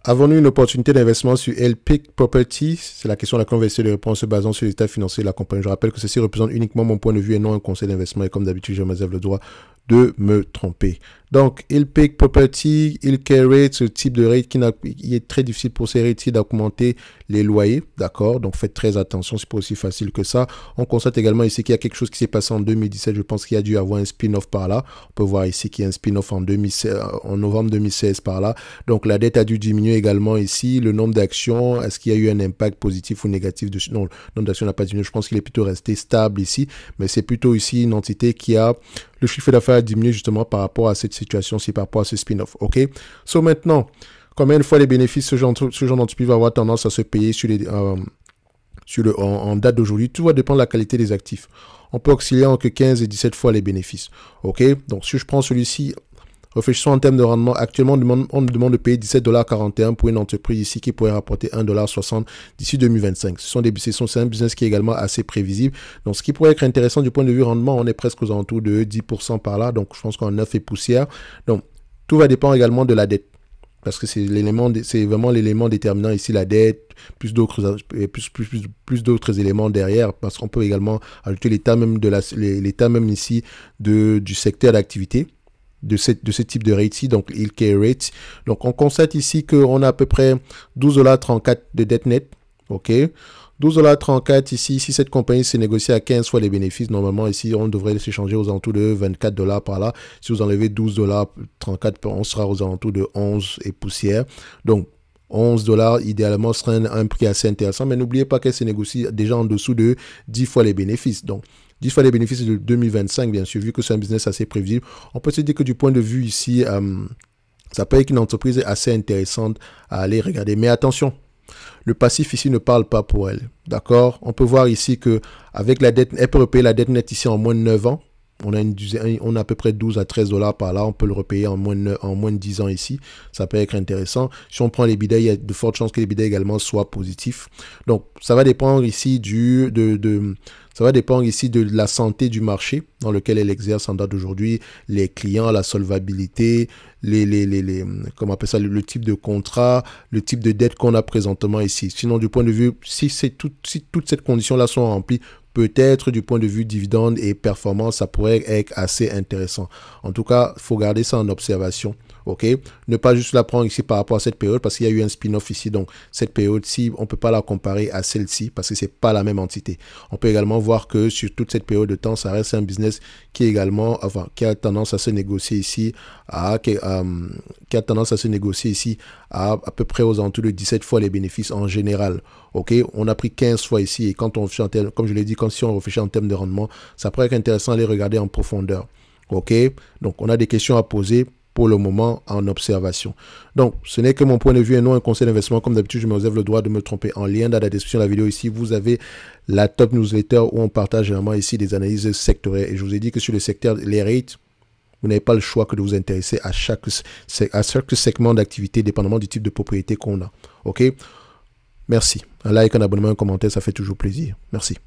Avons-nous une opportunité d'investissement sur LPIC Property? C'est la question à laquelle on va essayer de répondre en se basant sur l'état financier de la compagnie. Je rappelle que ceci représente uniquement mon point de vue et non un conseil d'investissement. Et comme d'habitude, je me réserve le droit de me tromper. Donc, LPIC Property, LK Rate, ce type de rate qui est très difficile pour ces rates d'augmenter les loyers, d'accord? Donc, faites très attention, c'est pas aussi facile que ça. On constate également ici qu'il y a quelque chose qui s'est passé en 2017. Je pense qu'il y a dû avoir un spin-off par là. On peut voir ici qu'il y a un spin-off en novembre 2016 par là. Donc, la dette a dû diminuer également ici. Le nombre d'actions, est-ce qu'il y a eu un impact positif ou négatif dessus? Non, le nombre d'actions n'a pas diminué. Je pense qu'il est plutôt resté stable ici, mais c'est plutôt ici une entité qui a le chiffre d'affaires a diminué justement par rapport à cette situation-ci, par rapport à ce spin-off. OK? So maintenant, combien de fois les bénéfices, ce genre d'entreprise va avoir tendance à se payer en date d'aujourd'hui? Tout va dépendre de la qualité des actifs. On peut osciller entre 15 et 17 fois les bénéfices. OK? Donc, si je prends celui-ci, réfléchissons en termes de rendement. Actuellement, on me demande de payer 17,41 $ pour une entreprise ici qui pourrait rapporter 1,60 $ d'ici 2025. C'est un business qui est également assez prévisible. Donc, ce qui pourrait être intéressant du point de vue rendement, on est presque aux alentours de 10% par là. Donc, je pense qu'on a 9 et poussière. Donc, tout va dépendre également de la dette. Parce que c'est vraiment l'élément déterminant ici, la dette, plus d'autres éléments derrière, parce qu'on peut également ajouter l'état même ici du secteur d'activité. De ce type de rate-ci, donc LK Rate. Donc, on constate ici qu'on a à peu près 12,34 $ de dette nette. OK. 12,34 $ ici. Si cette compagnie s'est négociée à 15 fois les bénéfices, normalement, ici, on devrait s'échanger aux alentours de 24 $ par là. Si vous enlevez 12,34 $, on sera aux alentours de 11 et poussière. Donc, 11 $, idéalement, serait un prix assez intéressant. Mais n'oubliez pas qu'elle se négocie déjà en dessous de 10 fois les bénéfices. Donc, 10 fois les bénéfices de 2025, bien sûr, vu que c'est un business assez prévisible. On peut se dire que du point de vue ici, ça peut être une entreprise assez intéressante à aller regarder. Mais attention, le passif ici ne parle pas pour elle. D'accord? On peut voir ici qu'avec la dette, elle peut repayer la dette nette ici en moins de 9 ans. On a à peu près 12 à 13 $ par là. On peut le repayer en moins de 10 ans ici. Ça peut être intéressant. Si on prend les l'EBITDA, il y a de fortes chances que les l'EBITDA également soient positifs. Donc, ça va dépendre ici ça va dépendre ici de la santé du marché dans lequel elle exerce en date d'aujourd'hui, les clients, la solvabilité, comment on appelle ça, le type de contrat, le type de dette qu'on a présentement ici. Sinon, du point de vue, si toutes ces conditions-là sont remplies, peut-être du point de vue dividende et performance, ça pourrait être assez intéressant. En tout cas, il faut garder ça en observation. OK? Ne pas juste la prendre ici par rapport à cette période parce qu'il y a eu un spin-off ici. Donc, cette période-ci, on ne peut pas la comparer à celle-ci parce que ce n'est pas la même entité. On peut également voir que sur toute cette période de temps, ça reste un business qui est également, qui a tendance à se négocier ici à peu près aux alentours de 17 fois les bénéfices en général. OK? On a pris 15 fois ici et quand on fait en termes, comme je l'ai dit, si on réfléchit en termes de rendement, ça pourrait être intéressant à les regarder en profondeur. OK? Donc, on a des questions à poser pour le moment en observation. Donc, ce n'est que mon point de vue et non un conseil d'investissement. Comme d'habitude, je me réserve le droit de me tromper. En lien dans la description de la vidéo ici, vous avez la top newsletter où on partage généralement ici des analyses sectorielles. Et je vous ai dit que sur le secteur, les rates, vous n'avez pas le choix que de vous intéresser à chaque segment d'activité, dépendamment du type de propriété qu'on a. OK? Merci. Un like, un abonnement, un commentaire, ça fait toujours plaisir. Merci.